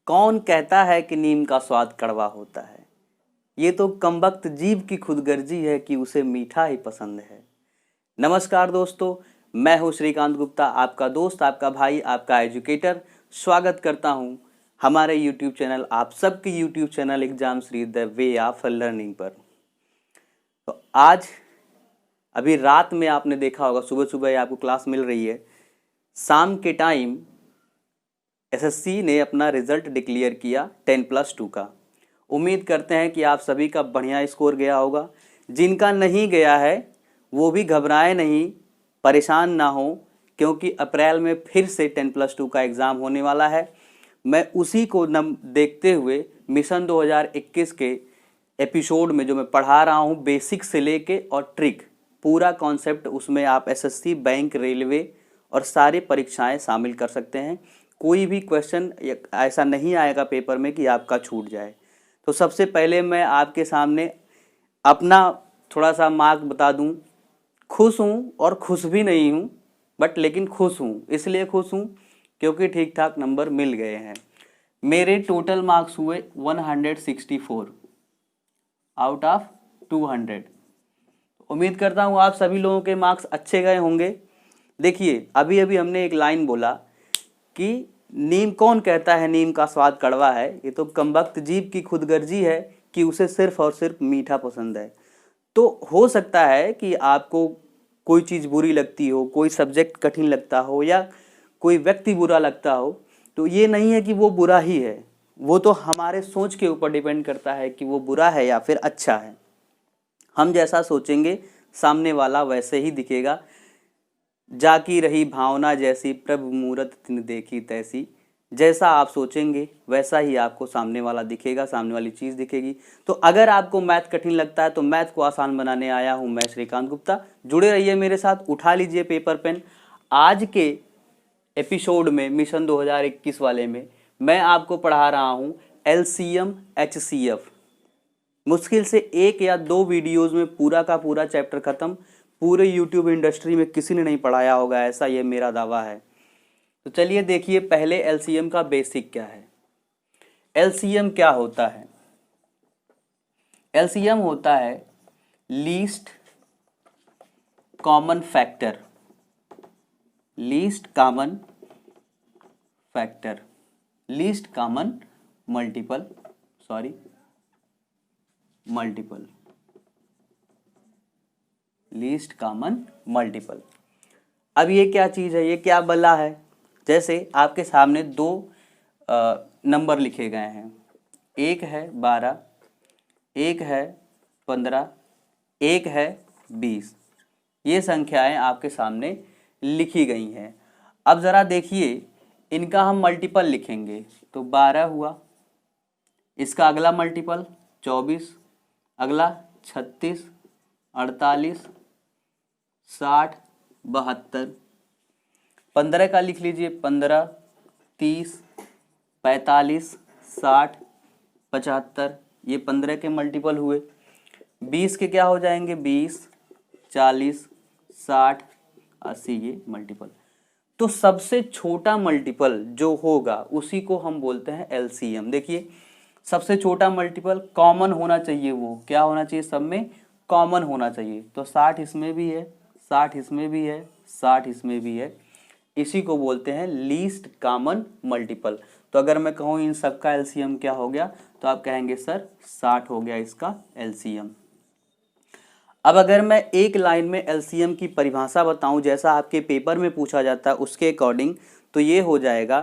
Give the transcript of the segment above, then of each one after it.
कौन कहता है कि नीम का स्वाद कड़वा होता है। ये तो कमबख्त जीव की खुदगर्जी है कि उसे मीठा ही पसंद है। नमस्कार दोस्तों, मैं हूँ श्रीकांत गुप्ता, आपका दोस्त, आपका भाई, आपका एजुकेटर। स्वागत करता हूँ हमारे यूट्यूब चैनल, आप सबके YouTube channel exam Shri the way of learning पर। तो आज अभी रात में आपने देखा होगा, सुबह सुबह आपको क्लास मिल रही है, शाम के टाइम एसएससी ने अपना रिजल्ट डिक्लेयर किया 10+2 का। उम्मीद करते हैं कि आप सभी का बढ़िया स्कोर गया होगा। जिनका नहीं गया है वो भी घबराए नहीं, परेशान ना हो, क्योंकि अप्रैल में फिर से 10+2 का एग्ज़ाम होने वाला है। मैं उसी को देखते हुए मिशन 2021 के एपिसोड में जो मैं पढ़ा रहा हूँ, बेसिक से लेके और ट्रिक, पूरा कॉन्सेप्ट, उसमें आप एसएससी, बैंक, रेलवे और सारी परीक्षाएं शामिल कर सकते हैं। कोई भी क्वेश्चन ऐसा नहीं आएगा पेपर में कि आपका छूट जाए। तो सबसे पहले मैं आपके सामने अपना थोड़ा सा मार्क बता दूं। खुश हूं और खुश भी नहीं हूं, बट लेकिन खुश हूं। इसलिए खुश हूं क्योंकि ठीक ठाक नंबर मिल गए हैं। मेरे टोटल मार्क्स हुए 164 आउट ऑफ 200। उम्मीद करता हूं आप सभी लोगों के मार्क्स अच्छे गए होंगे। देखिए, अभी अभी हमने एक लाइन बोला कि नीम, कौन कहता है नीम का स्वाद कड़वा है। ये तो कमबख्त जीव की खुदगर्जी है कि उसे सिर्फ और सिर्फ मीठा पसंद है। तो हो सकता है कि आपको कोई चीज़ बुरी लगती हो, कोई सब्जेक्ट कठिन लगता हो, या कोई व्यक्ति बुरा लगता हो, तो ये नहीं है कि वो बुरा ही है। वो तो हमारे सोच के ऊपर डिपेंड करता है कि वो बुरा है या फिर अच्छा है। हम जैसा सोचेंगे सामने वाला वैसे ही दिखेगा। जाकी रही भावना जैसी, प्रभु मूरत तिन देखी तैसी। जैसा आप सोचेंगे वैसा ही आपको सामने वाला दिखेगा, सामने वाली चीज़ दिखेगी। तो अगर आपको मैथ कठिन लगता है तो मैथ को आसान बनाने आया हूँ मैं, श्रीकांत गुप्ता। जुड़े रहिए मेरे साथ, उठा लीजिए पेपर पेन। आज के एपिसोड में, मिशन 2021 वाले में, मैं आपको पढ़ा रहा हूँ LCM HCF। मुश्किल से 1 या 2 वीडियोज़ में पूरा का पूरा चैप्टर ख़त्म। पूरे यूट्यूब इंडस्ट्री में किसी ने नहीं पढ़ाया होगा ऐसा, ये मेरा दावा है। तो चलिए देखिए, पहले एलसीएम का बेसिक क्या है। एलसीएम क्या होता है? एलसीएम होता है least common factor. Least common factor, least common multiple, multiple, least common multiple. अब ये क्या चीज़ है, ये क्या बला है? जैसे आपके सामने 2 नंबर लिखे गए हैं, एक है 12, एक है 15, एक है 20। ये संख्याएं आपके सामने लिखी गई हैं। अब ज़रा देखिए, इनका हम मल्टीपल लिखेंगे तो 12 हुआ, इसका अगला मल्टीपल 24, अगला 36, 48, 60, 72। 15 का लिख लीजिए 15, 30, 45, 60, 75। ये 15 के मल्टीपल हुए। 20 के क्या हो जाएंगे? 20, 40, 60, 80, ये मल्टीपल। तो सबसे छोटा मल्टीपल जो होगा उसी को हम बोलते हैं एलसीएम। देखिए, सबसे छोटा मल्टीपल कॉमन होना चाहिए। वो क्या होना चाहिए? सब में कॉमन होना चाहिए। तो 60 इसमें भी है, 60 इसमें भी है, 60 इसमें भी है। इसी को बोलते हैं लीस्ट कॉमन मल्टीपल। तो अगर मैं कहूँ इन सब का एलसीएम क्या हो गया, तो आप कहेंगे सर 60 हो गया इसका एलसीएम। अब अगर मैं एक लाइन में एलसीएम की परिभाषा बताऊं, जैसा आपके पेपर में पूछा जाता है उसके अकॉर्डिंग, तो ये हो जाएगा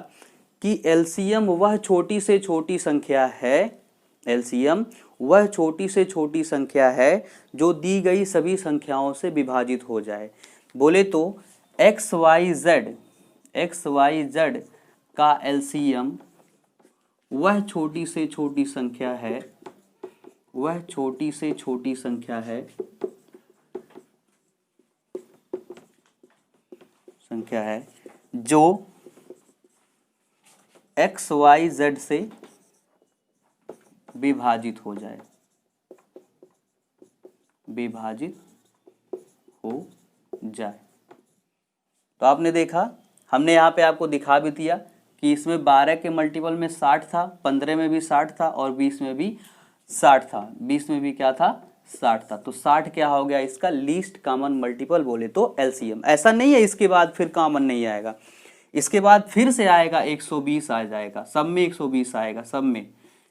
कि एलसीएम वह छोटी से छोटी संख्या है। एलसीएम वह छोटी से छोटी संख्या है जो दी गई सभी संख्याओं से विभाजित हो जाए। बोले तो XYZ का एलसीएम वह छोटी से छोटी संख्या है, वह छोटी से छोटी संख्या है जो XYZ से विभाजित हो जाए, विभाजित हो जाए। तो आपने देखा, हमने यहाँ पे आपको दिखा भी दिया कि इसमें 12 के मल्टीपल में 60 था, 15 में भी 60 था और 20 में भी 60 था, 20 में भी क्या था 60 था। तो 60 क्या हो गया इसका लीस्ट कॉमन मल्टीपल बोले तो एलसीएम। ऐसा नहीं है इसके बाद फिर कॉमन नहीं आएगा, इसके बाद फिर से आएगा 120 आ जाएगा, सब में 120 आएगा सब में,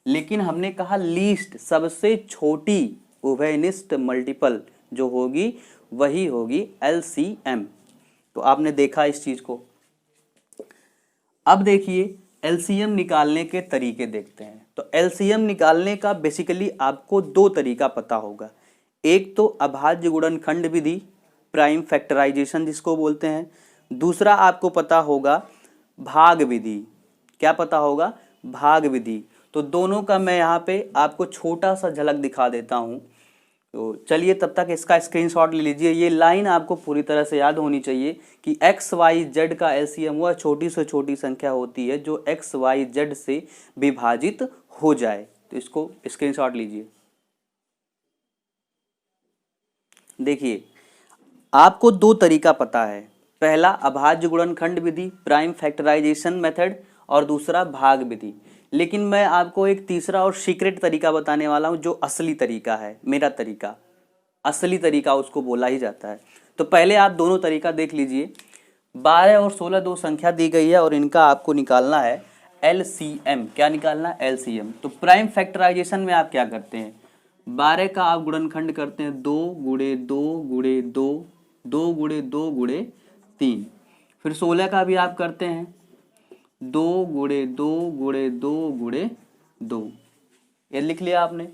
लेकिन हमने कहा लीस्ट सबसे छोटी उभयनिष्ठ मल्टीपल जो होगी वही होगी एलसीएम। तो आपने देखा इस चीज को। अब देखिए एलसीएम निकालने के तरीके देखते हैं। तो एलसीएम निकालने का बेसिकली आपको दो तरीका पता होगा, एक तो अभाज्य गुणनखंड विधि प्राइम फैक्टराइजेशन जिसको बोलते हैं, दूसरा आपको पता होगा भाग विधि। क्या पता होगा? भाग विधि। तो दोनों का मैं यहाँ पे आपको छोटा सा झलक दिखा देता हूँ। तो चलिए तब तक इसका स्क्रीनशॉट ले लीजिए। ये लाइन आपको पूरी तरह से याद होनी चाहिए कि एक्स वाई जेड का एलसीएम वह छोटी से छोटी संख्या होती है जो एक्स वाई जेड से विभाजित हो जाए। तो इसको स्क्रीनशॉट लीजिए। देखिए आपको दो तरीका पता है, पहला अभाज्य गुणनखंड विधि प्राइम फैक्टराइजेशन मेथड और दूसरा भाग विधि। लेकिन मैं आपको एक तीसरा और सीक्रेट तरीका बताने वाला हूं जो असली तरीका है, मेरा तरीका, असली तरीका उसको बोला ही जाता है। तो पहले आप दोनों तरीका देख लीजिए। 12 और 16 दो संख्या दी गई है और इनका आपको निकालना है एलसीएम। क्या निकालना है? एलसीएम। तो प्राइम फैक्टराइजेशन में आप क्या करते हैं, 12 का आप गुणनखंड करते हैं 2 गुणे 2 गुणे 2, 2 गुणे 2 गुणे 3। फिर 16 का भी आप करते हैं 2 गुणे 2 गुणे 2 गुणे 2, ये लिख लिया आपने।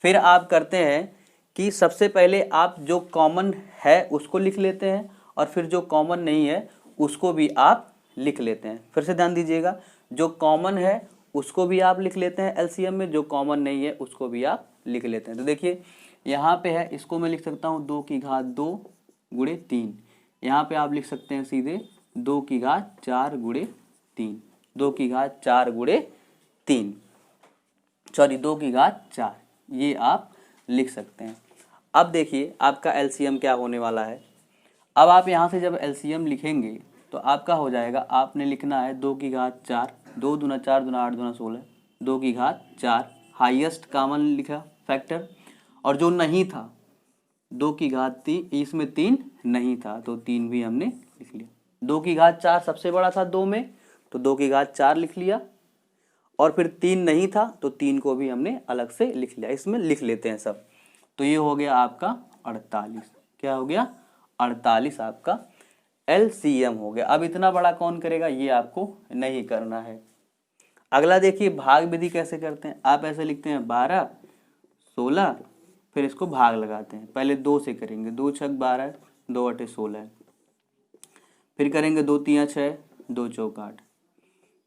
फिर आप करते हैं कि सबसे पहले आप जो कॉमन है उसको लिख लेते हैं और फिर जो कॉमन नहीं है उसको भी आप लिख लेते हैं। फिर से ध्यान दीजिएगा, जो कॉमन है उसको भी आप लिख लेते हैं एलसीएम में, जो कॉमन नहीं है उसको भी आप लिख लेते हैं। तो देखिए यहाँ पे है, इसको मैं लिख सकता हूँ 2 की घात 2 गुणे 3। यहाँ पे आप लिख सकते हैं सीधे 2 की घात 4 गुणे 3, 2 की घात 4 गुणे 3, सॉरी 2 की घात 4, ये आप लिख सकते हैं। अब देखिए आपका एलसीएम क्या होने वाला है। अब आप यहाँ से जब एलसीएम लिखेंगे तो आपका हो जाएगा, आपने लिखना है 2 की घात 4, 2 दूना 4 दूना 8 दूना 16, 2 की घात 4 हाईएस्ट कॉमन लिखा फैक्टर, और जो नहीं था 2 की घात 3, इसमें 3 नहीं था तो 3 भी हमने लिख लिया। 2 की घात 4 सबसे बड़ा था 2 में, तो 2 की घात 4 लिख लिया, और फिर 3 नहीं था तो 3 को भी हमने अलग से लिख लिया। इसमें लिख लेते हैं सब। तो ये हो गया आपका 48। क्या हो गया? 48 आपका एलसीएम हो गया। अब इतना बड़ा कौन करेगा, ये आपको नहीं करना है। अगला देखिए भाग विधि कैसे करते हैं। आप ऐसे लिखते हैं 12 16, फिर इसको भाग लगाते हैं। पहले 2 से करेंगे, 2 छक 12, 2 अठे 16, फिर करेंगे 2 तियां 6, 2 चौक 8,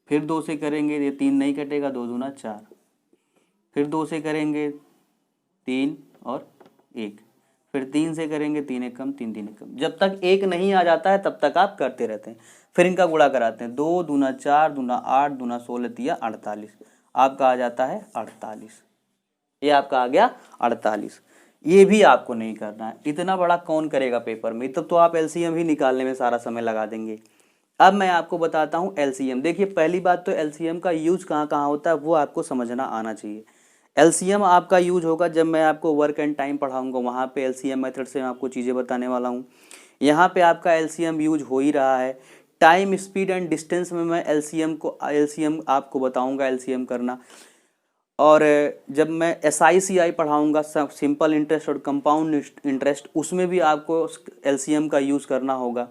फिर 2 से करेंगे, ये 3 नहीं कटेगा, 2 दूना 4, फिर 2 से करेंगे 3 और 1, फिर 3 से करेंगे 3 एक कम 3 3 एक कम। जब तक 1 नहीं आ जाता है तब तक आप करते रहते हैं। फिर इनका गुणा कराते हैं, 2 दूना 4 दूना 8 दूना 16 तिया 48, आपका आ जाता है 48। ये आपका आ गया 48। ये भी आपको नहीं करना है, इतना बड़ा कौन करेगा पेपर में, तो आप एलसीएम ही निकालने में सारा समय लगा देंगे। अब मैं आपको बताता हूँ एलसीएम। देखिए पहली बात तो एलसीएम का यूज कहाँ कहाँ होता है वो आपको समझना आना चाहिए। एलसीएम आपका यूज होगा जब मैं आपको वर्क एंड टाइम पढ़ाऊंगा, वहाँ पे एलसीएम मेथड से मैं आपको चीज़ें बताने वाला हूँ। यहाँ पे आपका एलसीएम यूज हो ही रहा है। टाइम स्पीड एंड डिस्टेंस में मैं एलसीएम आपको बताऊँगा एलसीएम करना। और जब मैं SICI पढ़ाऊँगा, सिंपल इंटरेस्ट और कंपाउंड इंटरेस्ट, उसमें भी आपको एलसीएम का यूज़ करना होगा।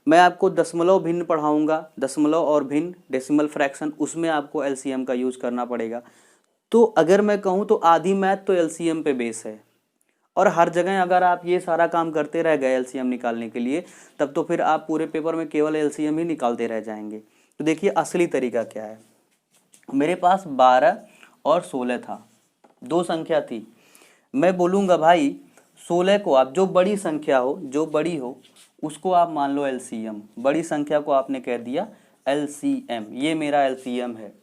मैं आपको दशमलव भिन्न पढ़ाऊँगा, दशमलव और भिन्न डेसिमल फ्रैक्शन, उसमें आपको एलसीएम का यूज़ करना पड़ेगा। तो अगर मैं कहूँ तो आधी मैथ तो एलसीएम पे बेस है, और हर जगह अगर आप ये सारा काम करते रह गए एलसीएम निकालने के लिए, तब तो फिर आप पूरे पेपर में केवल एलसीएम ही निकालते रह जाएंगे। तो देखिए असली तरीका क्या है। मेरे पास 12 और 16 था, दो संख्या थी। मैं बोलूँगा भाई 16 को आप जो बड़ी संख्या हो, जो बड़ी हो उसको आप मान लो एलसीएम, बड़ी संख्या को आपने कह दिया एलसीएम, ये मेरा एलसीएम है।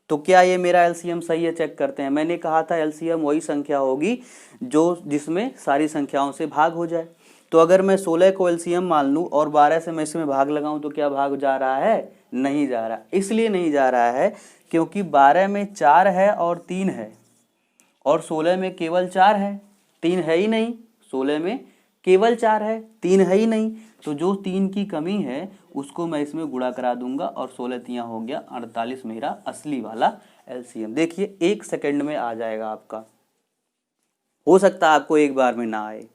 तो क्या ये मेरा एलसीएम सही है? चेक करते हैं। मैंने कहा था एलसीएम वही संख्या होगी जो जिसमें सारी संख्याओं से भाग हो जाए। तो अगर मैं 16 को एलसीएम मान लूँ और 12 से मैं इसमें भाग लगाऊँ तो क्या भाग जा रहा है? नहीं जा रहा। इसलिए नहीं जा रहा है क्योंकि 12 में 4 है और 3 है, और 16 में केवल 4 है, 3 है ही नहीं। 16 में केवल 4 है, 3 है ही नहीं। तो जो 3 की कमी है उसको मैं इसमें गुणा करा दूंगा और 16 तियां हो गया 48 मेरा असली वाला एलसीएम। देखिए 1 सेकंड में आ जाएगा आपका। हो सकता है आपको एक बार में ना आए,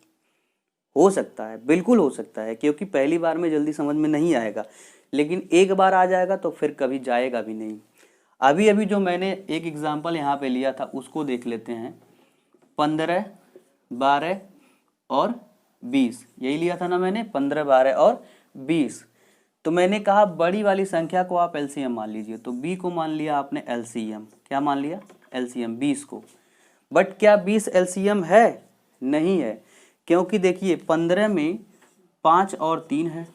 हो सकता है, बिल्कुल हो सकता है, क्योंकि पहली बार में जल्दी समझ में नहीं आएगा, लेकिन एक बार आ जाएगा तो फिर कभी जाएगा भी नहीं। अभी अभी जो मैंने एक एग्जाम्पल यहाँ पे लिया था उसको देख लेते हैं। 15, 12 और 20, यही लिया था ना मैंने, 15, 12 और 20। तो मैंने कहा बड़ी वाली संख्या को आप एलसीएम मान लीजिए, तो बी को मान लिया आपने एलसीएम। क्या मान लिया? एलसीएम 20 को। बट क्या 20 एलसीएम है? नहीं है, क्योंकि देखिए 15 में 5 और 3 है,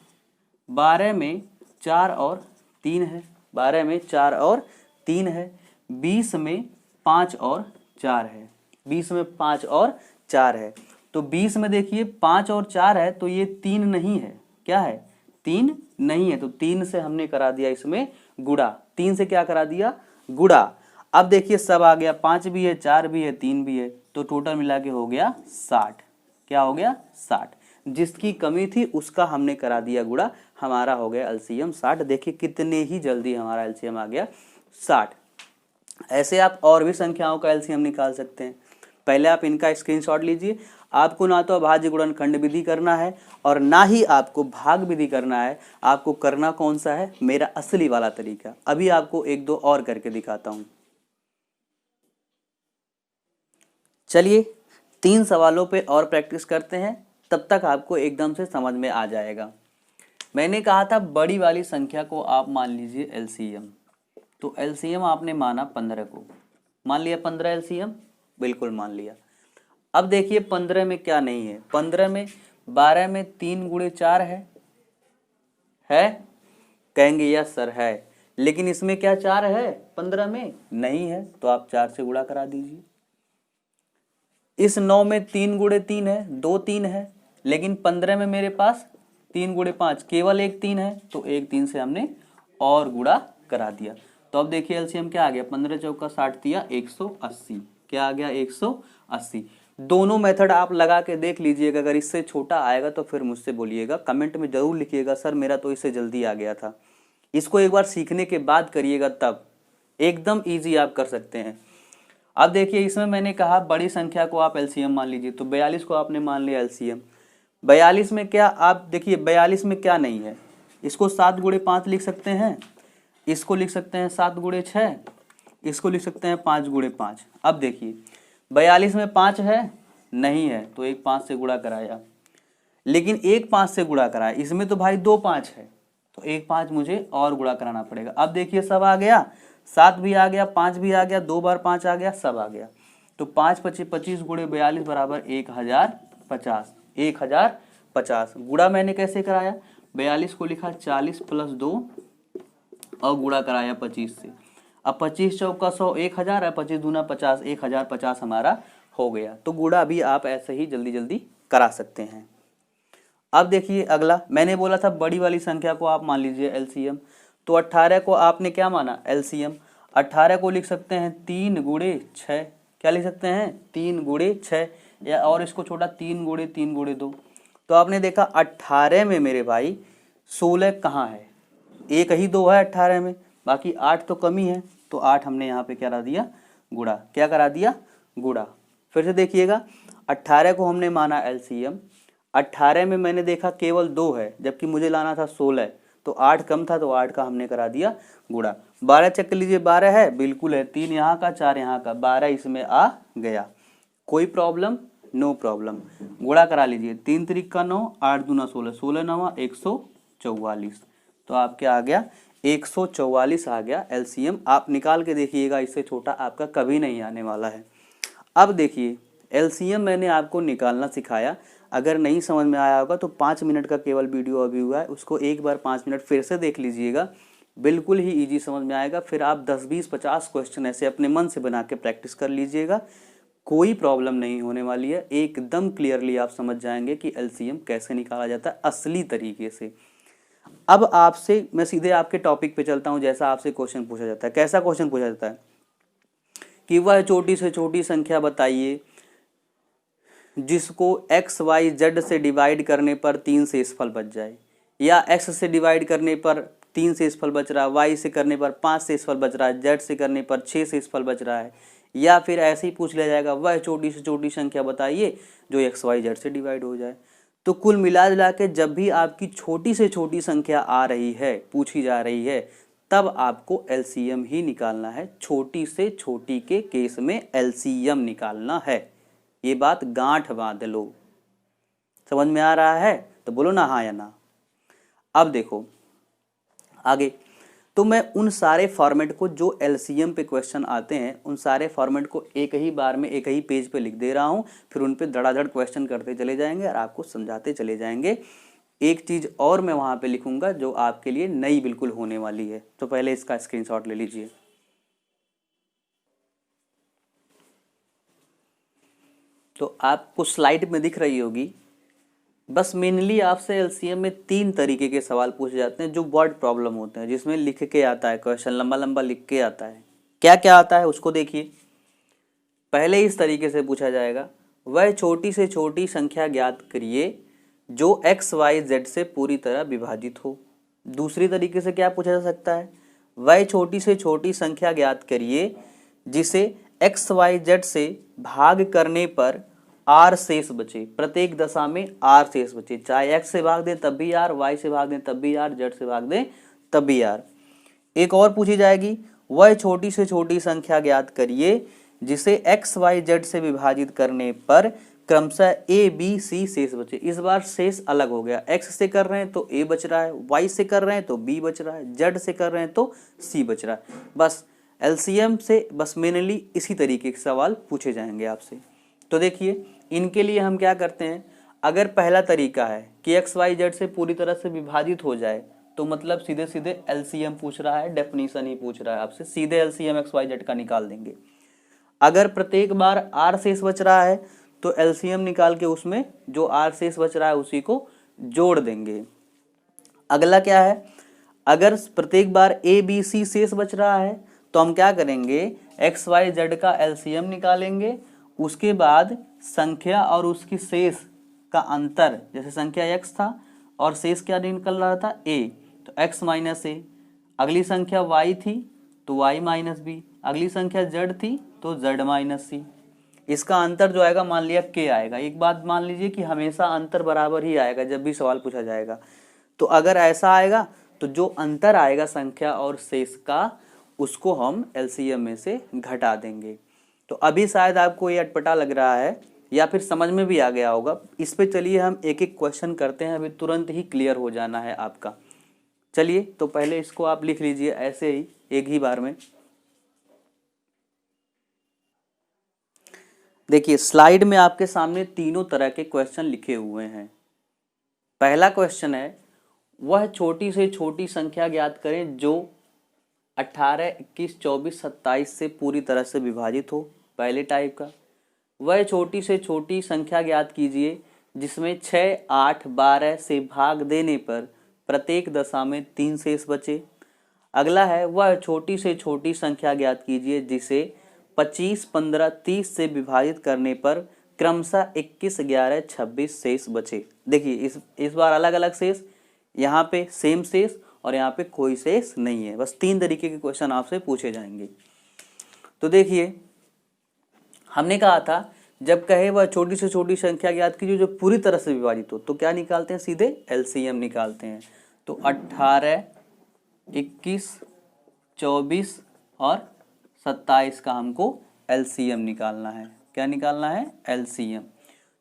12 में 4 और 3 है, 12 में 4 और 3 है, 20 में 5 और 4 है, 20 में 5 और 4 है। तो 20 में देखिए 5 और 4 है, तो ये 3 नहीं है। क्या है? 3 नहीं है। तो 3 से हमने करा दिया इसमें गुणा। 3 से क्या करा दिया? गुणा। अब देखिए सब आ गया, 5 भी है, 4 भी है, 3 भी है, तो टोटल मिला के हो गया 60। क्या हो गया? 60। जिसकी कमी थी उसका हमने करा दिया गुणा, हमारा हो गया एलसीएम 60। देखिए कितने ही जल्दी हमारा एलसीएम आ गया 60। ऐसे आप और भी संख्याओं का एलसीएम निकाल सकते हैं। पहले आप इनका स्क्रीनशॉट लीजिए। आपको ना तो अभाज्य गुणनखंड विधि करना है और ना ही आपको भाग विधि करना है। आपको करना कौन सा है? मेरा असली वाला तरीका। अभी आपको एक दो और करके दिखाता हूं। चलिए 3 सवालों पे और प्रैक्टिस करते हैं, तब तक आपको एकदम से समझ में आ जाएगा। मैंने कहा था बड़ी वाली संख्या को आप मान लीजिए एलसीएम। तो एलसीएम आपने माना 15 को, मान लिया 15 एलसीएम, बिल्कुल मान लिया। अब देखिए 15 में क्या नहीं है? 15 में 12 में 3 गुणे 4 है? कहेंगे यस सर है, लेकिन इसमें क्या 4 है? 15 में नहीं है, तो आप 4 से गुणा करा दीजिए। इस 9 में 3 गुणे 3 है, 2 3 है, लेकिन 15 में मेरे पास 3 गुणे 5 केवल एक 3 है, तो एक 3 से हमने और गुणा करा दिया। तो अब देखिए एलसीएम क्या आ गया? 15 चौका 60 दिया 180। क्या आ गया? 180। दोनों मेथड आप लगा के देख लीजिएगा। अगर इससे छोटा आएगा तो फिर मुझसे बोलिएगा, कमेंट में जरूर लिखिएगा सर मेरा तो इससे जल्दी आ गया था। इसको एक बार सीखने के बाद करिएगा, तब एकदम ईजी आप कर सकते हैं। अब देखिए इसमें मैंने कहा बड़ी संख्या को आप एलसीएम मान लीजिए, तो 42 को आपने मान लिया एलसीएम। 42 में क्या, आप देखिए 42 में क्या नहीं है? इसको 7 गुणे 5 लिख सकते हैं, इसको लिख सकते हैं 7 गुणे 6, इसको लिख सकते हैं 5 गुणे 5। अब देखिए 42 में 5 है? नहीं है, तो एक 5 से गुणा कराया, लेकिन एक 5 से गुणा कराया, इसमें तो भाई 2 5 है, तो एक 5 मुझे और गुणा कराना पड़ेगा। अब देखिए सब आ गया, 7 भी आ गया, 5 भी आ गया, 2 बार 5 आ गया, सब आ गया। तो 5 25 25 गुणे 42 बराबर 1050। 1050 गुणा मैंने कैसे कराया? 42 को लिखा 40 + 2 और गुणा कराया 25 से। अब 25 चौका 100, 1000 है, 25 दूना 50, 1050 हमारा हो गया। तो गुणा भी आप ऐसे ही जल्दी जल्दी करा सकते हैं। अब देखिए अगला, मैंने बोला था बड़ी वाली संख्या को आप मान लीजिए एलसीएम। तो 18 को आपने क्या माना? एलसीएम। 18 को लिख सकते हैं 3 गुणे 6। क्या लिख सकते हैं? 3 गुणे 6, या और इसको छोटा 3 गुणे 3 गुणे 2। तो आपने देखा 18 में मेरे भाई 16 कहाँ है? एक ही 2 है 18 में, बाकी 8 तो कमी है, तो 8 हमने यहाँ पे क्या करा दिया? गुणा। क्या करा दिया? गुणा। फिर से देखिएगा 18 को हमने माना एलसीएम। 18 में मैंने देखा केवल 2 है, जबकि मुझे लाना था 16, तो 8 कम था, तो 8 का हमने करा दिया गुणा। 12 चेक कर लीजिए, 12 है? बिल्कुल है, 3 यहाँ का 4 यहाँ का, 12 इसमें आ गया। कोई प्रॉब्लम? No problem. गुणा करा लीजिए, 3 त्रिक का 9, 8 दूना 16, 16 9 144। तो आपके आ गया 144 आ गया एलसीएम। आप निकाल के देखिएगा, इससे छोटा आपका कभी नहीं आने वाला है। अब देखिए एलसीएम मैंने आपको निकालना सिखाया, अगर नहीं समझ में आया होगा तो 5 मिनट का केवल वीडियो अभी हुआ है, उसको एक बार 5 मिनट फिर से देख लीजिएगा, बिल्कुल ही इजी समझ में आएगा। फिर आप 10 20 50 क्वेश्चन ऐसे अपने मन से बना के प्रैक्टिस कर लीजिएगा, कोई प्रॉब्लम नहीं होने वाली है। एकदम क्लियरली आप समझ जाएंगे कि एलसीएम कैसे निकाला जाता है असली तरीके से। अब आपसे मैं सीधे आपके टॉपिक पे चलता हूं। जैसा आपसे क्वेश्चन पूछा जाता है, कैसा क्वेश्चन पूछा जाता है कि वह छोटी से छोटी संख्या बताइए जिसको x y z से डिवाइड करने पर 3 शेषफल बच जाए, या x से डिवाइड करने पर 3 शेषफल बच रहा है, y से करने पर 5 शेषफल बच रहा है, z से करने पर 6 शेषफल बच रहा है, या फिर ऐसे ही पूछ लिया जाएगा वह छोटी से छोटी संख्या बताइए जो x y z से डिवाइड हो जाए। तो कुल मिला जुला के जब भी आपकी छोटी से छोटी संख्या आ रही है, पूछी जा रही है, तब आपको एलसीएम ही निकालना है। छोटी से छोटी के केस में एलसीएम निकालना है। ये बात गांठ बांध लो। समझ में आ रहा है तो बोलो ना हाँ या ना। अब देखो आगे, तो मैं उन सारे फॉर्मेट को जो एलसीएम पे क्वेश्चन आते हैं उन सारे फॉर्मेट को एक ही बार में एक ही पेज पे लिख दे रहा हूँ, फिर उन पे धड़ाधड़ क्वेश्चन करते चले जाएंगे और आपको समझाते चले जाएंगे। एक चीज और मैं वहां पे लिखूंगा जो आपके लिए नई बिल्कुल होने वाली है, तो पहले इसका स्क्रीनशॉट ले लीजिए। तो आपको स्लाइड में दिख रही होगी। बस मेनली आपसे एलसीएम में 3 तरीके के सवाल पूछे जाते हैं जो वर्ड प्रॉब्लम होते हैं, जिसमें लिख के आता है क्वेश्चन, लंबा लंबा लिख के आता है। क्या क्या आता है उसको देखिए। पहले इस तरीके से पूछा जाएगा, वह छोटी से छोटी संख्या ज्ञात करिए जो एक्स वाई जेड से पूरी तरह विभाजित हो। दूसरी तरीके से क्या पूछा जा सकता है, वह छोटी से छोटी संख्या ज्ञात करिए जिसे एक्स वाई जेड से भाग करने पर आर शेष बचे, प्रत्येक दशा में आर शेष बचे, चाहे एक्स से भाग दें तब भी आर, वाई से भाग दें तब भी आर, जेड से भाग दें तब भी आर। एक और पूछी जाएगी, वह छोटी से छोटी संख्या ज्ञात करिए जिसे एक्स वाई जेड से विभाजित करने पर क्रमशः ए बी सी शेष बचे। इस बार शेष अलग हो गया, एक्स से कर रहे हैं तो ए बच रहा है, वाई से कर रहे हैं तो बी बच रहा है, जेड से कर रहे हैं तो सी बच रहा है। बस एलसीएम से बस मेनली इसी तरीके के सवाल पूछे जाएंगे आपसे। तो देखिए इनके लिए हम क्या करते हैं, अगर पहला तरीका है कि एक्स वाई जेड से पूरी तरह से विभाजित हो जाए तो मतलब सीधे सीधे एलसीएम पूछ रहा है, डेफिनेशन ही पूछ रहा है आपसे, सीधे एलसीएम एक्स वाई जेड का निकाल देंगे। अगर प्रत्येक बार आर शेष बच रहा है तो एलसीएम निकाल के उसमें जो आर शेष बच रहा है उसी को जोड़ देंगे। अगला क्या है, अगर प्रत्येक बार ए बी सी शेष बच रहा है तो हम क्या करेंगे, एक्स वाई जेड का एलसीएम निकालेंगे, उसके बाद संख्या और उसकी शेष का अंतर, जैसे संख्या x था और शेष क्या निकल रहा था a, तो x माइनस a। अगली संख्या y थी तो y माइनस b, अगली संख्या z थी तो z माइनस c। इसका अंतर जो आएगा मान लिया k आएगा। एक बात मान लीजिए कि हमेशा अंतर बराबर ही आएगा जब भी सवाल पूछा जाएगा। तो अगर ऐसा आएगा तो जो अंतर आएगा संख्या और शेष का उसको हम एलसीएम में से घटा देंगे। तो अभी शायद आपको ये अटपटा लग रहा है या फिर समझ में भी आ गया होगा। इस पे चलिए हम एक एक क्वेश्चन करते हैं, अभी तुरंत ही क्लियर हो जाना है आपका। चलिए तो पहले इसको आप लिख लीजिए ऐसे ही एक ही बार में। देखिए स्लाइड में आपके सामने तीनों तरह के क्वेश्चन लिखे हुए हैं। पहला क्वेश्चन है, वह छोटी से छोटी संख्या ज्ञात करें जो 18, 21, 24, 27 से पूरी तरह से विभाजित हो। पहले टाइप का, वह छोटी से छोटी संख्या ज्ञात कीजिए जिसमें 6, 8, 12 से भाग देने पर प्रत्येक दशा में 3 शेष बचे। अगला है, वह छोटी से छोटी संख्या ज्ञात कीजिए जिसे 25, 15, 30 से विभाजित करने पर क्रमशः 21, 11, 26 शेष बचे। देखिए इस बार अलग अलग शेष, यहाँ पे सेम शेष और यहाँ पे कोई शेष नहीं है। बस 3 तरीके के क्वेश्चन आपसे पूछे जाएंगे। तो देखिए हमने कहा था जब कहे वह छोटी से छोटी संख्या ज्ञात कीजिए जो पूरी तरह से विभाजित हो, तो क्या निकालते हैं, सीधे एलसीएम निकालते हैं। तो 18, 21, 24 और 27 का हमको एलसीएम निकालना है। क्या निकालना है, एलसीएम।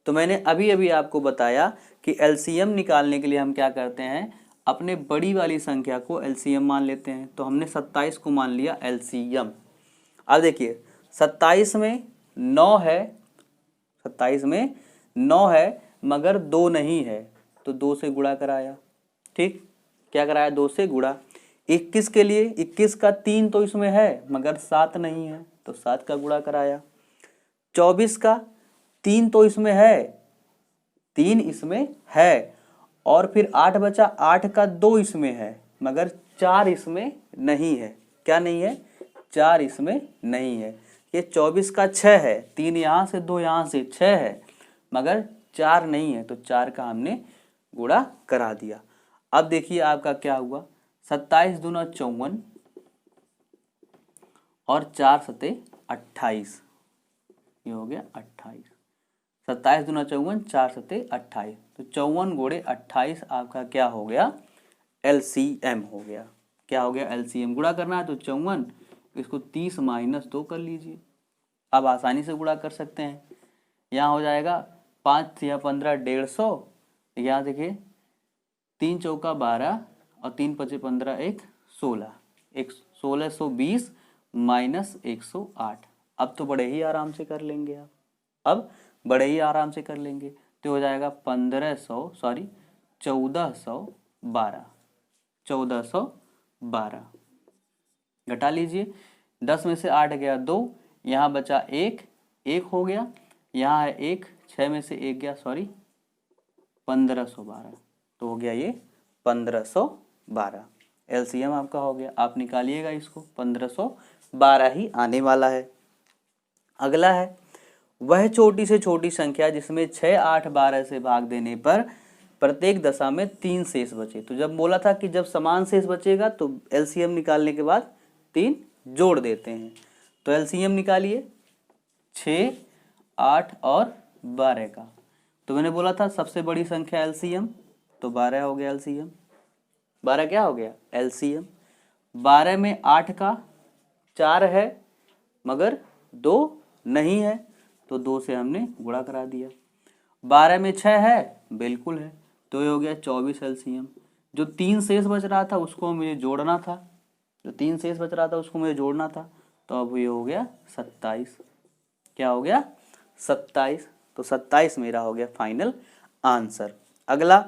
तो मैंने अभी अभी आपको बताया कि एलसीएम निकालने के लिए हम क्या करते हैं, अपने बड़ी वाली संख्या को एलसीएम मान लेते हैं। तो हमने 27 को मान लिया एलसीएम। अब देखिए 27 में 9 है, 27 में 9 है मगर 2 नहीं है तो 2 से गुणा कराया। ठीक, क्या कराया, 2 से गुणा। 21 के लिए 21 का 3 तो इसमें है मगर 7 नहीं है तो 7 का गुणा कराया। 24 का 3 तो इसमें है, 3 इसमें है और फिर 8 बचा, 8 का 2 इसमें है मगर 4 इसमें नहीं है। क्या नहीं है? 4 इसमें नहीं है। ये 24 का 6 है, 3 यहाँ से 2 यहाँ से, 6 है मगर 4 नहीं है, तो 4 का हमने गुणा करा दिया। अब देखिए आपका क्या हुआ, 27 दूना 54 और 4 सते 28, ये हो गया 28। 27 दूना 54, 4 सते 28, तो 54 गुणे 28 आपका क्या हो गया? LCM हो गया। क्या हो गया? LCM। गुणा करना है तो 54, इसको 30 माइनस 2 कर लीजिए। अब आसानी से गुणा कर सकते हैं। यहाँ हो जाएगा 5 या 15 150, यहाँ देखिए 3 चौका 12 और 3 पचे 15 1 16, 1620 माइनस 108। अब तो बड़े ही आराम से कर लेंगे आप, अब बड़े ही आराम से कर लेंगे। तो हो जाएगा 1412, 1412। घटा लीजिए, 10 में से 8 गया 2, यहाँ बचा 1, 1 हो गया, यहाँ है 1, 6 में से 1 गया, सॉरी 1512, तो हो गया ये 1512। LCM आपका हो गया। आप निकालिएगा इसको, 1512 ही आने वाला है। अगला है, वह छोटी से छोटी संख्या जिसमें 6, 8, 12 से भाग देने पर प्रत्येक दशा में 3 शेष बचे। तो जब बोला था कि जब समान शेष बचेगा तो LCM निकालने के बाद 3 जोड़ देते हैं। तो LCM निकालिए 6, 8 और 12 का। तो मैंने बोला था सबसे बड़ी संख्या LCM, तो 12 हो गया LCM। 12 क्या हो गया? LCM। 12 में 8 का 4 है मगर 2 नहीं है, तो 2 से हमने गुणा करा दिया। 12 में 6 है, बिल्कुल है, तो ये हो गया 24 LCM। जो 3 शेष बच रहा था उसको मुझे जोड़ना था, जो 3 शेष बच रहा था उसको मुझे जोड़ना था, तो अब ये हो गया 27। क्या हो गया? 27। तो 27 मेरा हो गया फाइनल आंसर। अगला,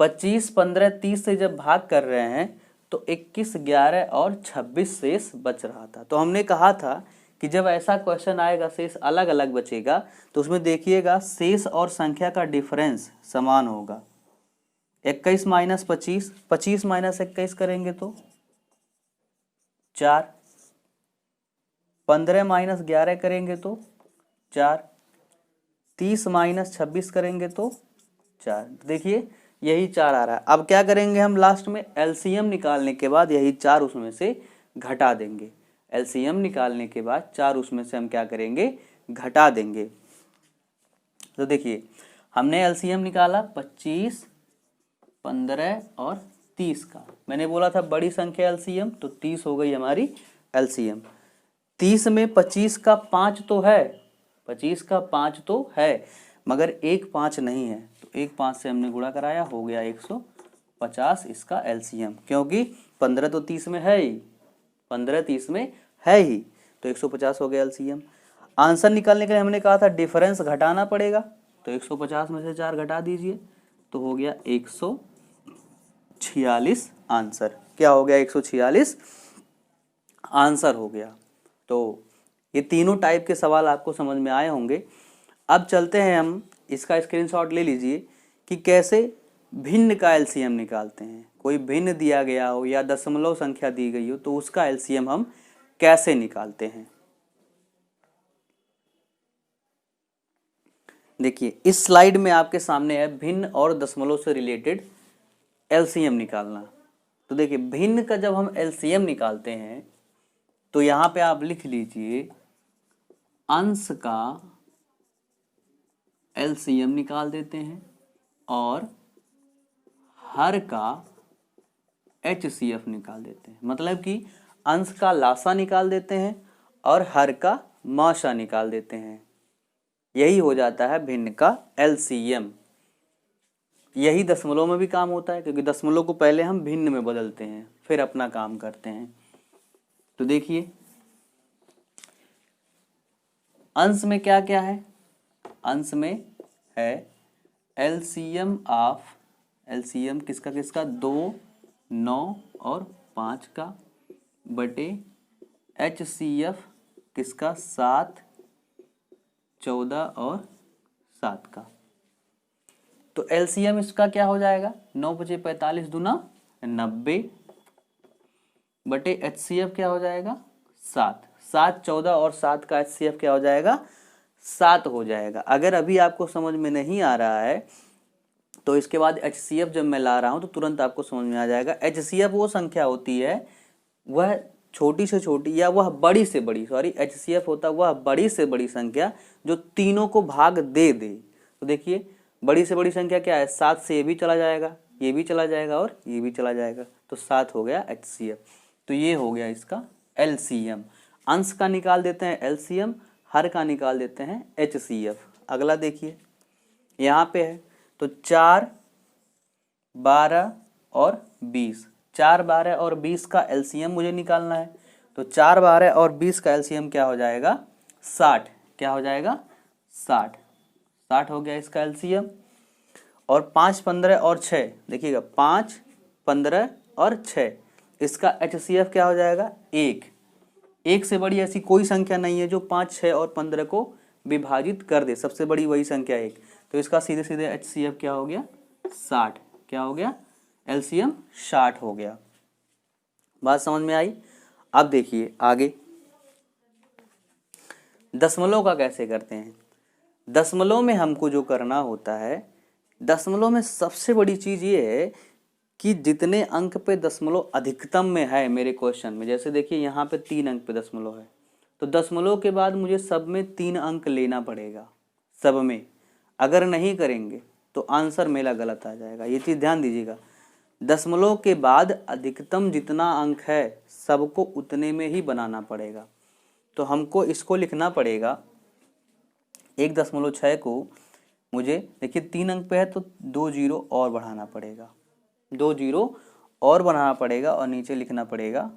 25, 15, 30 से जब भाग कर रहे हैं तो 21, 11 और 26 शेष बच रहा था। तो हमने कहा था कि जब ऐसा क्वेश्चन आएगा शेष अलग अलग बचेगा तो उसमें देखिएगा शेष और संख्या का डिफरेंस समान होगा। 21 माइनस 25, 25 माइनस 21 करेंगे तो 4, 15 माइनस 11 करेंगे तो 4, 30 माइनस 26 करेंगे तो 4। देखिए यही 4 आ रहा है। अब क्या करेंगे हम, लास्ट में LCM निकालने के बाद यही 4 उसमें से घटा देंगे। LCM निकालने के बाद 4 उसमें से हम क्या करेंगे? घटा देंगे। तो देखिए हमने LCM निकाला 25, 15 और 30 का। मैंने बोला था बड़ी संख्या LCM, तो 30 हो गई हमारी LCM। 30 में 25 का 5 तो है, 25 का 5 तो है मगर एक 5 नहीं है, तो एक 5 से हमने गुणा कराया, हो गया 150 इसका LCM। क्योंकि 15 तो 30 में है ही, 15 30 में है ही, तो 150 हो गया LCM। आंसर निकालने के लिए हमने कहा था डिफरेंस घटाना पड़ेगा, तो 150 में से 4 घटा दीजिए, तो हो गया 146 आंसर। क्या हो गया? 146 आंसर हो गया। तो ये तीनों टाइप के सवाल आपको समझ में आए होंगे। अब चलते हैं हम, इसका स्क्रीनशॉट ले लीजिए कि कैसे भिन्न का LCM निकालते हैं। कोई भिन्न दिया गया हो या दशमलव संख्या दी गई हो तो उसका LCM हम कैसे निकालते हैं। देखिए इस स्लाइड में आपके सामने है भिन्न और दशमलव से रिलेटेड LCM निकालना। तो देखिए भिन्न का जब हम LCM निकालते हैं तो यहाँ पे आप लिख लीजिए अंश का LCM निकाल देते हैं और हर का HCF निकाल देते हैं। मतलब कि अंश का लासा निकाल देते हैं और हर का माशा निकाल देते हैं। यही हो जाता है भिन्न का LCM। यही दशमलव में भी काम होता है, क्योंकि दशमलव को पहले हम भिन्न में बदलते हैं फिर अपना काम करते हैं। तो देखिए अंश में क्या क्या है, अंश में है LCM ऑफ, LCM किसका किसका, 2, 9 और 5 का, बटे HCF किसका, 7, 14 और 7 का। तो तो एलसीएम इसका क्या हो जाएगा, 9 बचे 45 दूना 90 बटे एचसीएफ क्या हो जाएगा 7, 7 14 और 7 का एचसीएफ क्या हो जाएगा 7 हो जाएगा। अगर अभी आपको समझ में नहीं आ रहा है तो इसके बाद एचसीएफ जब मैं ला रहा हूं तो तुरंत आपको समझ में आ जाएगा। एचसीएफ वो संख्या होती है, वह छोटी से छोटी या वह बड़ी से बड़ी, सॉरी एचसीएफ होता है वह बड़ी से बड़ी संख्या जो तीनों को भाग दे दे। तो देखिए बड़ी से बड़ी संख्या क्या है, 7 से ये भी चला जाएगा, ये भी चला जाएगा और ये भी चला जाएगा, तो 7 हो गया एचसीएफ। तो ये हो गया इसका एलसीएम। अंश का निकाल देते हैं एलसीएम, हर का निकाल देते हैं एचसीएफ। अगला देखिए यहाँ पे है, तो 4 12 और 20, 4 12 और 20 का एलसीएम मुझे निकालना है। तो 4 12 और 20 का एलसीएम क्या हो जाएगा 60, क्या हो जाएगा 60, 60 हो गया इसका एलसीएम। और 5 15 और 6 देखिएगा, 5 15 और 6 इसका एचसीएफ क्या हो जाएगा 1, 1 से बड़ी ऐसी कोई संख्या नहीं है जो 5 6 और 15 को विभाजित कर दे, सबसे बड़ी वही संख्या 1। तो इसका सीधे सीधे एचसीएफ क्या हो गया 60, क्या हो गया एलसीएम 60 हो गया। बात समझ में आई। अब देखिए आगे दशमलव का कैसे करते हैं। दशमलव में हमको जो करना होता है, दशमलव में सबसे बड़ी चीज ये है कि जितने अंक पे दशमलव अधिकतम में है मेरे क्वेश्चन में, जैसे देखिए यहाँ पे 3 अंक पे दशमलव है, तो दशमलव के बाद मुझे सब में 3 अंक लेना पड़ेगा, सब में। अगर नहीं करेंगे तो आंसर मेरा गलत आ जाएगा, ये चीज़ ध्यान दीजिएगा। दशमलव के बाद अधिकतम जितना अंक है सबको उतने में ही बनाना पड़ेगा। तो हमको इसको लिखना पड़ेगा 1.6 को मुझे देखिए 3 अंक पे है तो 2 जीरो और बढ़ाना पड़ेगा, 2 जीरो और बढ़ाना पड़ेगा और नीचे लिखना पड़ेगा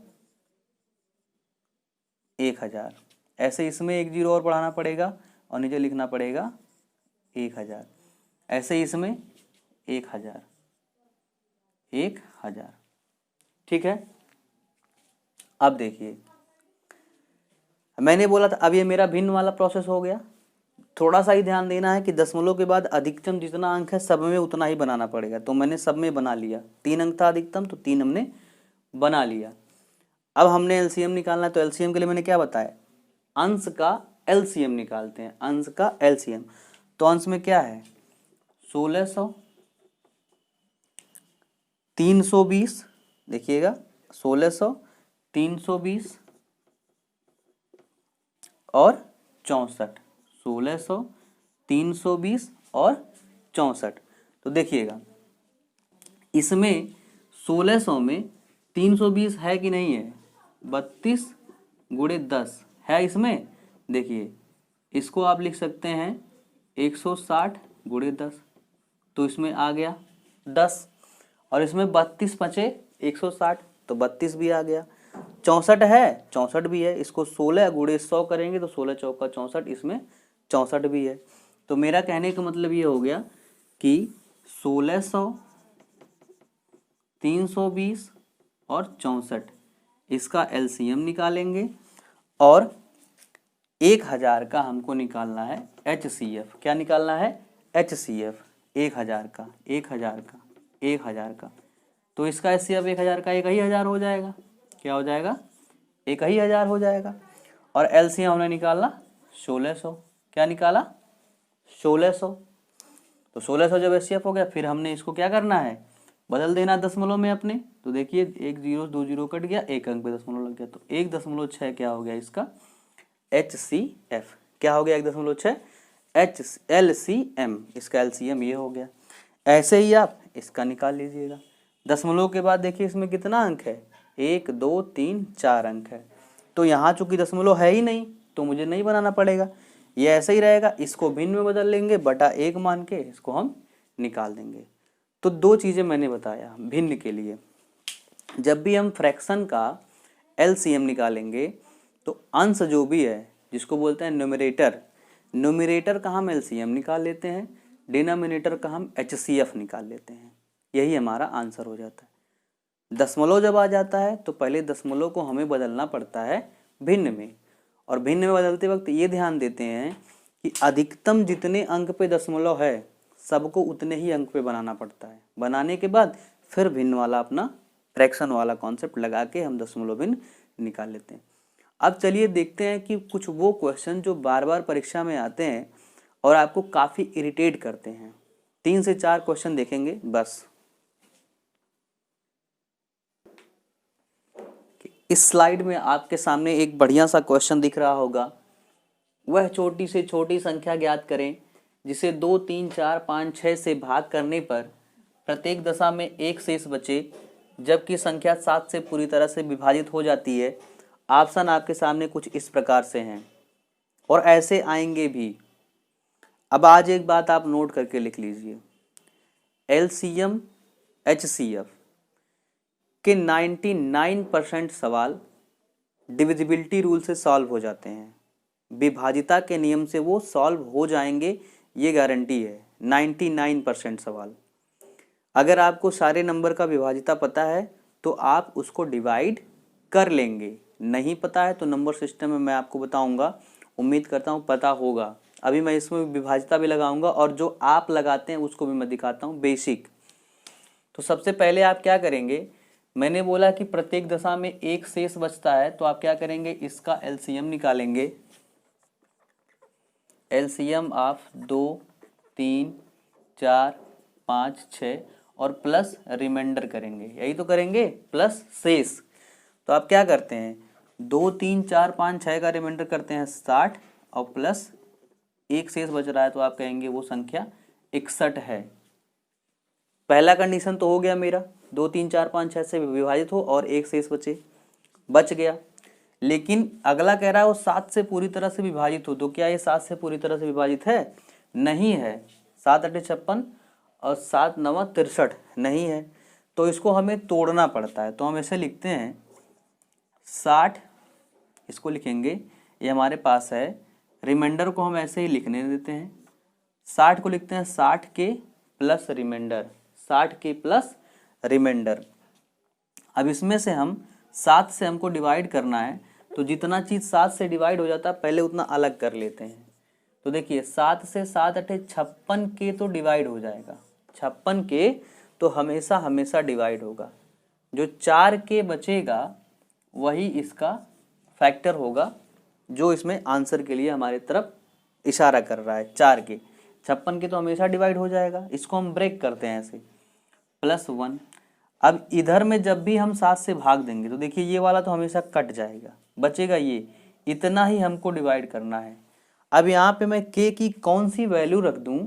1000। ऐसे इसमें 1 जीरो और बढ़ाना पड़ेगा और नीचे लिखना पड़ेगा 1000। ऐसे इसमें 1000, 1000। ठीक है। अब देखिए मैंने बोला था अब ये मेरा भिन्न वाला प्रोसेस हो गया। थोड़ा सा ही ध्यान देना है कि दशमलव के बाद अधिकतम जितना अंक है सब में उतना ही बनाना पड़ेगा। तो मैंने सब में बना लिया, 3 अंक था अधिकतम तो 3 हमने बना लिया। अब हमने एलसीएम निकालना है, तो एलसीएम के लिए मैंने क्या बताया, अंश का एलसीएम निकालते हैं, अंश का एलसीएम। तो अंश में क्या है 1600, 320, देखिएगा 1600, 320 और 64, 1600, 320 और 64। तो देखिएगा इसमें 1600 में 320 है कि नहीं है, 32 गुणे 10 है इसमें। देखिए इसको आप लिख सकते हैं 160 गुणे 10, तो इसमें आ गया 10। और इसमें 32 बचे 160 तो 32 भी आ गया। 64 है, 64 भी है, इसको 16 गुणे 100 करेंगे तो 16 चौका 64, इसमें 64 भी है। तो मेरा कहने का मतलब ये हो गया कि 1600, 320 और 64 इसका एलसीएम निकालेंगे और 1000 का हमको निकालना है एचसीएफ। क्या निकालना है एचसीएफ 1000 का, 1000 का, 1000 का। तो इसका एचसीएफ 1000 का 1000 हो जाएगा। क्या हो जाएगा 1000 हो जाएगा। और एलसीएम हमने निकाला 1600। क्या निकाला 1600। तो 1600 जब एचसीएफ हो गया फिर हमने इसको क्या करना है बदल देना दशमलव में अपने। तो देखिए 1 जीरो 2 जीरो कट गया, 1 अंक पे दशमलव लग गया, तो 1.6 क्या हो गया इसका एचसीएफ। क्या हो गया 1.6 एलसीएम, इसका एलसीएम ये हो गया। ऐसे ही आप इसका निकाल लीजिएगा। दशमलव के बाद देखिए इसमें कितना अंक है 1 2 3 4 अंक है। तो यहाँ चूंकि दशमलव है ही नहीं तो मुझे नहीं बनाना पड़ेगा, ये ऐसे ही रहेगा। इसको भिन्न में बदल लेंगे, बटा 1 मान के इसको हम निकाल देंगे। तो 2 चीज़ें मैंने बताया भिन्न के लिए। जब भी हम फ्रैक्शन का एलसीएम निकालेंगे तो अंश जो भी है जिसको बोलते हैं न्यूमरेटर, न्यूमरेटर का हम एलसीएम निकाल लेते हैं, डिनोमिनेटर का हम एचसीएफ निकाल लेते हैं। यही हमारा आंसर हो जाता है। दशमलव जब आ जाता है तो पहले दशमलव को हमें बदलना पड़ता है भिन्न में, और भिन्न में बदलते वक्त ये ध्यान देते हैं कि अधिकतम जितने अंक पे दशमलव है सबको उतने ही अंक पे बनाना पड़ता है। बनाने के बाद फिर भिन्न वाला अपना फ्रैक्शन वाला कॉन्सेप्ट लगा के हम दशमलव भिन्न निकाल लेते हैं। अब चलिए देखते हैं कि कुछ वो क्वेश्चन जो बार बार परीक्षा में आते हैं और आपको काफ़ी इरिटेट करते हैं। 3 से 4 क्वेश्चन देखेंगे बस। इस स्लाइड में आपके सामने एक बढ़िया सा क्वेश्चन दिख रहा होगा। वह छोटी से छोटी संख्या ज्ञात करें जिसे 2, 3, 4, 5, 6 से भाग करने पर प्रत्येक दशा में एक शेष बचे, जबकि संख्या 7 से पूरी तरह से विभाजित हो जाती है। ऑप्शन आपके सामने कुछ इस प्रकार से हैं और ऐसे आएंगे भी। अब आज एक बात आप नोट करके लिख लीजिए, LCM HCF के 99% सवाल डिविजिबिलिटी रूल से सॉल्व हो जाते हैं। विभाजिता के नियम से वो सॉल्व हो जाएंगे, ये गारंटी है। 99% सवाल। अगर आपको सारे नंबर का विभाजिता पता है तो आप उसको डिवाइड कर लेंगे, नहीं पता है तो नंबर सिस्टम में मैं आपको बताऊंगा, उम्मीद करता हूँ पता होगा। अभी मैं इसमें विभाजिता भी लगाऊंगा और जो आप लगाते हैं उसको भी मैं दिखाता हूँ बेसिक। तो सबसे पहले आप क्या करेंगे, मैंने बोला कि प्रत्येक दशा में एक शेष बचता है, तो आप क्या करेंगे, इसका LCM निकालेंगे। LCM ऑफ 2, 3, 4, 5, 6 और प्लस रिमाइंडर करेंगे, यही तो करेंगे, प्लस शेष। तो आप क्या करते हैं, 2, 3, 4, 5, 6 का रिमाइंडर करते हैं 60 और प्लस एक शेष बच रहा है तो आप कहेंगे वो संख्या 61 है। पहला कंडीशन तो हो गया मेरा, 2, 3, 4, 5, 6 से विभाजित हो और एक शेष बच गया। लेकिन अगला कह रहा है वो 7 से पूरी तरह से विभाजित हो, तो क्या ये 7 से पूरी तरह से विभाजित है? नहीं है। 7 8 56 और 7 9 63 नहीं है, तो इसको हमें तोड़ना पड़ता है। तो हम ऐसे लिखते हैं 60, इसको लिखेंगे, ये हमारे पास है। रिमाइंडर को हम ऐसे ही लिखने देते हैं, 60 को लिखते हैं 60 के प्लस रिमाइंडर, 60 के प्लस रिमाइंडर। अब इसमें से हम 7 से हमको डिवाइड करना है, तो जितना चीज़ 7 से डिवाइड हो जाता है पहले उतना अलग कर लेते हैं। तो देखिए 7 से 7 8 56 के तो डिवाइड हो जाएगा, 56 के तो हमेशा हमेशा डिवाइड होगा। जो 4 के बचेगा वही इसका फैक्टर होगा, जो इसमें आंसर के लिए हमारी तरफ इशारा कर रहा है। 4 के 56 के तो हमेशा डिवाइड हो जाएगा, इसको हम ब्रेक करते हैं ऐसे, +1। अब इधर में जब भी हम 7 से भाग देंगे तो देखिए ये वाला तो हमेशा कट जाएगा, बचेगा ये, इतना ही हमको डिवाइड करना है। अब यहाँ पे मैं k की कौन सी वैल्यू रख दूँ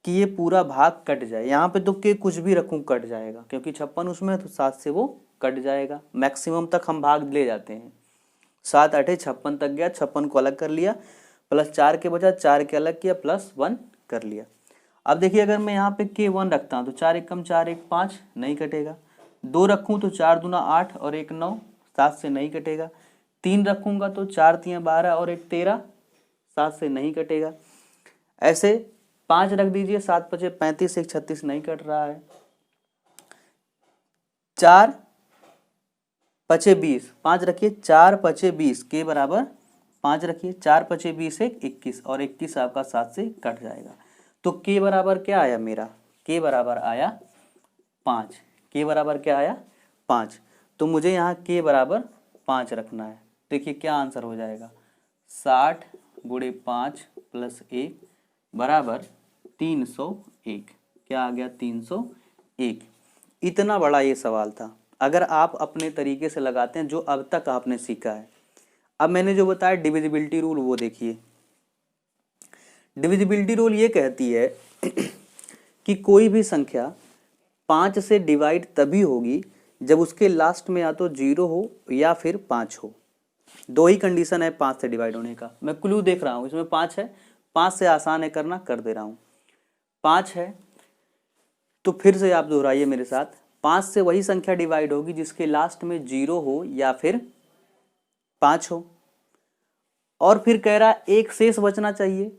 कि ये पूरा भाग कट जाए? यहाँ पे तो k कुछ भी रखूँ कट जाएगा, क्योंकि 56 उसमें है तो 7 से वो कट जाएगा। मैक्सिमम तक हम भाग ले जाते हैं, 7 8 56 तक गया, 56 को अलग कर लिया, प्लस 4 के बचा, 4 के अलग किया, +1 कर लिया। अब देखिए अगर मैं यहाँ पे k1 रखता हूँ तो 4 एकम 4 1 5 नहीं कटेगा। 2 रखूँ तो 4 दूना 8 और 1 9, 7 से नहीं कटेगा। 3 रखूँगा तो 4 3 12 और 1 13, 7 से नहीं कटेगा। ऐसे 5 रख दीजिए, 7 5 35, 1 36 नहीं कट रहा है। 4 5 20, 5 रखिए, 4 5 20 के बराबर 5 रखिए, 4 5 20 1 21 और 21 आपका 7 से कट जाएगा। तो के बराबर क्या आया मेरा? के बराबर आया 5। के बराबर क्या आया? 5। तो मुझे यहाँ के बराबर 5 रखना है। देखिए क्या आंसर हो जाएगा, 60 × 5 + 1 बराबर 301। क्या आ गया? 301। इतना बड़ा ये सवाल था। अगर आप अपने तरीके से लगाते हैं जो अब तक आपने सीखा है। अब मैंने जो बताया डिविजिबिलिटी रूल, वो देखिए। डिविजिबिलिटी रूल ये कहती है कि कोई भी संख्या 5 से डिवाइड तभी होगी जब उसके लास्ट में या तो 0 हो या फिर 5 हो। दो ही कंडीशन है 5 से डिवाइड होने का। मैं क्लू देख रहा हूँ, इसमें 5 है, 5 से आसान है करना, कर दे रहा हूँ। 5 है तो फिर से आप दोहराइए मेरे साथ, 5 से वही संख्या डिवाइड होगी जिसके लास्ट में 0 हो या फिर 5 हो। और फिर कह रहा एक शेष बचना चाहिए,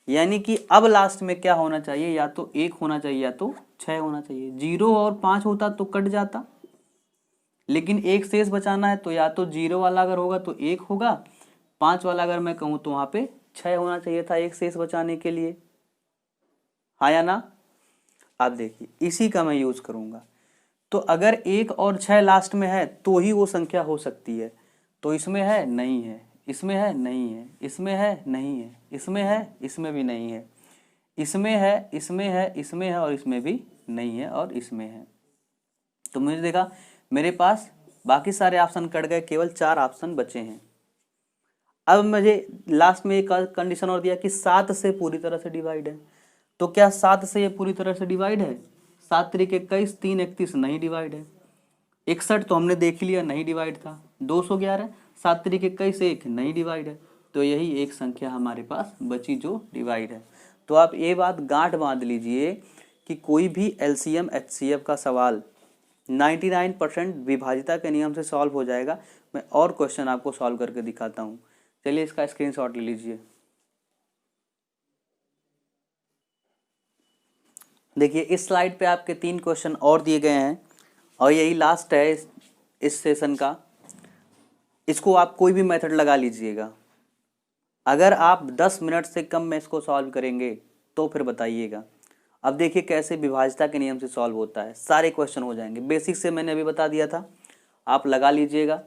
यानी कि अब लास्ट में क्या होना चाहिए, या तो 1 होना चाहिए या तो 6 होना चाहिए। 0 और 5 होता तो कट जाता, लेकिन एक शेष बचाना है तो या तो 0 वाला अगर होगा तो 1 होगा, 5 वाला अगर मैं कहूँ तो वहाँ पे 6 होना चाहिए था एक शेष बचाने के लिए, हाँ या ना? आप देखिए इसी का मैं यूज करूंगा। तो अगर 1 और 6 लास्ट में है तो ही वो संख्या हो सकती है। तो इसमें है, नहीं है, इसमें है, नहीं है, इसमें है, नहीं है, इसमें है, इसमें भी नहीं है, इसमें है, इसमें है, इसमें है और इसमें भी नहीं है और इसमें है। तो मुझे देखा मेरे पास बाकी सारे ऑप्शन कट गए, केवल 4 ऑप्शन बचे हैं। अब मुझे लास्ट में एक कंडीशन और दिया कि 7 से पूरी तरह से डिवाइड है। तो क्या 7 से ये पूरी तरह से डिवाइड है? 7 त्रिक 21, 3 31 नहीं डिवाइड है। 61 तो हमने देख लिया नहीं डिवाइड था। 211 7 त्रिक 21 1 नहीं डिवाइड है। तो यही एक संख्या हमारे पास बची जो डिवाइड है। तो आप ये बात गांठ बांध लीजिए कि कोई भी एलसीएम एचसीएफ का सवाल 99% विभाजिता के नियम से सॉल्व हो जाएगा। मैं और क्वेश्चन आपको सॉल्व करके दिखाता हूँ। चलिए इसका स्क्रीनशॉट ले लीजिए। देखिए इस स्लाइड पे आपके 3 क्वेश्चन और दिए गए हैं और यही लास्ट है इस सेशन का। इसको आप कोई भी मेथड लगा लीजिएगा। अगर आप 10 मिनट से कम में इसको सॉल्व करेंगे तो फिर बताइएगा। अब देखिए कैसे विभाजिता के नियम से सॉल्व होता है, सारे क्वेश्चन हो जाएंगे। बेसिक से मैंने अभी बता दिया था, आप लगा लीजिएगा।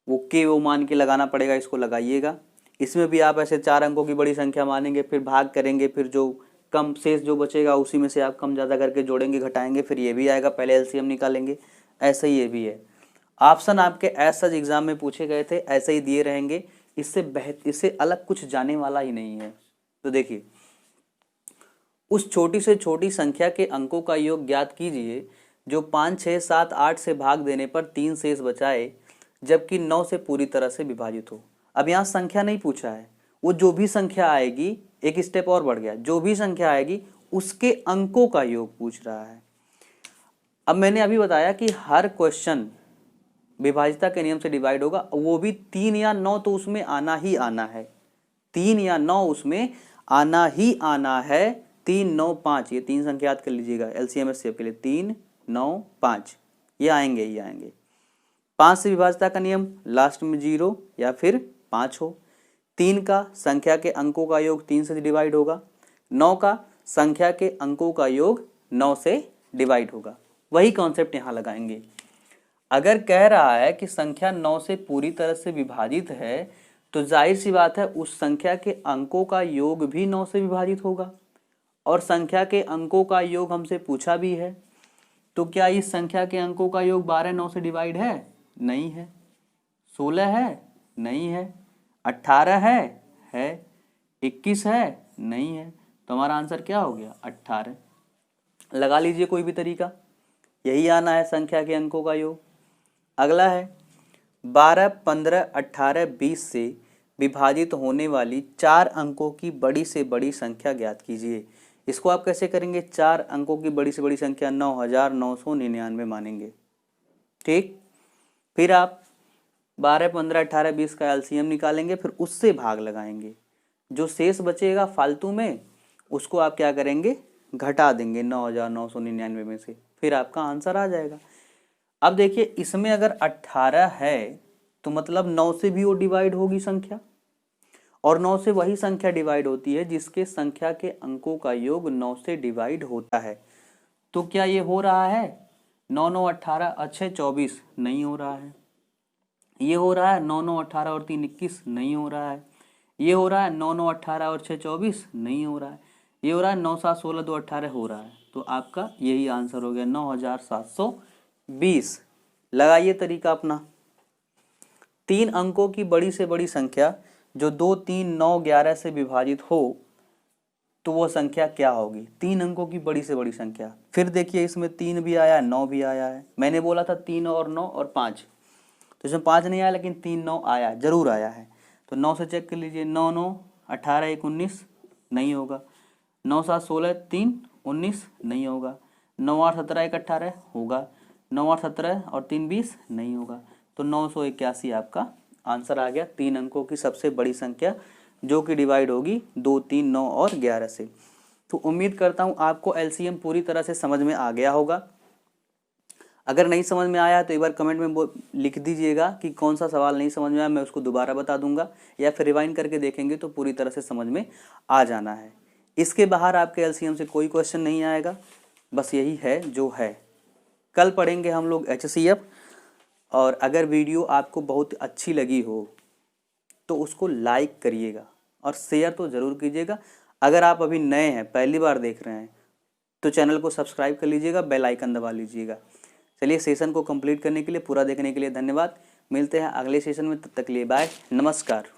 वो मान के लगाना पड़ेगा, इसको लगाइएगा। इसमें भी आप ऐसे 4 अंकों की बड़ी संख्या मानेंगे, फिर भाग करेंगे, फिर जो कम शेष जो बचेगा उसी में से आप कम ज़्यादा करके जोड़ेंगे घटाएंगे, फिर ये भी आएगा, पहले एलसीएम निकालेंगे। ऐसे ही ये भी है। ऑप्शन आपके ऐसा एग्जाम में पूछे गए थे, ऐसे ही दिए रहेंगे। इससे अलग कुछ जाने वाला ही नहीं है। तो देखिए उस छोटी से छोटी संख्या के अंकों का योग ज्ञात कीजिए जो 5 6 7 8 से भाग देने पर 3 शेष बचाए, जबकि 9 से पूरी तरह से विभाजित हो। अब यहाँ संख्या नहीं पूछा है, वो जो भी संख्या आएगी, एक स्टेप और बढ़ गया, जो भी संख्या आएगी उसके अंकों का योग पूछ रहा है। अब मैंने अभी बताया कि हर क्वेश्चन विभाजिता के नियम से डिवाइड होगा, वो भी 3 या 9 तो उसमें आना ही आना है। 3 या 9 उसमें आना ही आना है। 3 9 5 ये 3 संख्या याद कर लीजिएगा एलसीएम एचसीएफ के लिए। 3 9 5 ये आएंगे ही आएंगे। 5 से विभाजिता का नियम लास्ट में 0 या फिर 5 हो। 3 का संख्या के अंकों का योग 3 से डिवाइड होगा। 9 का संख्या के अंकों का योग 9 से डिवाइड होगा। वही कॉन्सेप्ट यहाँ लगाएंगे। अगर कह रहा है कि संख्या 9 से पूरी तरह से विभाजित है तो जाहिर सी बात है उस संख्या के अंकों का योग भी 9 से विभाजित होगा। और संख्या के अंकों का योग हमसे पूछा भी है, तो क्या इस संख्या के अंकों का योग 12 9 से डिवाइड है? नहीं है। 16 है? नहीं है। 18 है? 21 है? नहीं है। तो हमारा आंसर क्या हो गया? 18। लगा लीजिए कोई भी तरीका, यही आना है संख्या के अंकों का योग। अगला है 12 15 18 20 से विभाजित होने वाली 4 अंकों की बड़ी से बड़ी संख्या ज्ञात कीजिए। इसको आप कैसे करेंगे? 4 अंकों की बड़ी से बड़ी संख्या 9999 मानेंगे। ठीक, फिर आप 12 15 18 20 का एलसीएम निकालेंगे, फिर उससे भाग लगाएंगे। जो शेष बचेगा फालतू में उसको आप क्या करेंगे? घटा देंगे 9999 में से, फिर आपका आंसर आ जाएगा। अब देखिए इसमें अगर 18 है तो मतलब 9 से भी वो डिवाइड होगी संख्या, और 9 से वही संख्या डिवाइड होती है जिसके संख्या के अंकों का योग 9 से डिवाइड होता है। तो क्या ये हो रहा है? 9 9 18 अच्छे 24 नहीं हो रहा है। ये हो रहा है 9 9 18 और 3 21 नहीं हो रहा है। ये हो रहा है 9 9 18 और 6 24 नहीं हो रहा है। ये हो रहा है 9 7 16 2 18 हो रहा है। तो आपका यही आंसर हो गया 9720। लगाइए तरीका अपना। 3 अंकों की बड़ी से बड़ी संख्या जो 2 3 9 11 से विभाजित हो तो वो संख्या क्या होगी? 3 अंकों की बड़ी से बड़ी संख्या। फिर देखिए इसमें 3 भी आया है, 9 भी आया है। मैंने बोला था 3 और 9 और 5, तो इसमें 5 नहीं आया, लेकिन 3 9 आया है, जरूर आया है। तो 9 से चेक कर लीजिए। 9 9 18 1 19 नहीं होगा। 9 7 16 3 19 नहीं होगा। 9 8 17 1 18 होगा। 9 8 17 और 3 20 नहीं होगा। तो 981 आपका आंसर आ गया। 3 अंकों की सबसे बड़ी संख्या जो कि डिवाइड होगी 2 3 9 और 11 से। तो उम्मीद करता हूँ आपको एलसीएम पूरी तरह से समझ में आ गया होगा। अगर नहीं समझ में आया तो एक बार कमेंट में लिख दीजिएगा कि कौन सा सवाल नहीं समझ में आया, मैं उसको दोबारा बता दूंगा, या फिर रिवाइंड करके देखेंगे तो पूरी तरह से समझ में आ जाना है। इसके बाहर आपके एलसीएम से कोई क्वेश्चन नहीं आएगा। बस यही है जो है। कल पढ़ेंगे हम लोग HCF। और अगर वीडियो आपको बहुत अच्छी लगी हो तो उसको लाइक करिएगा और शेयर तो ज़रूर कीजिएगा। अगर आप अभी नए हैं, पहली बार देख रहे हैं, तो चैनल को सब्सक्राइब कर लीजिएगा, बेल आइकन दबा लीजिएगा। चलिए, सेशन को कंप्लीट करने के लिए, पूरा देखने के लिए धन्यवाद। मिलते हैं अगले सेशन में, तब तक के लिए बाय, नमस्कार।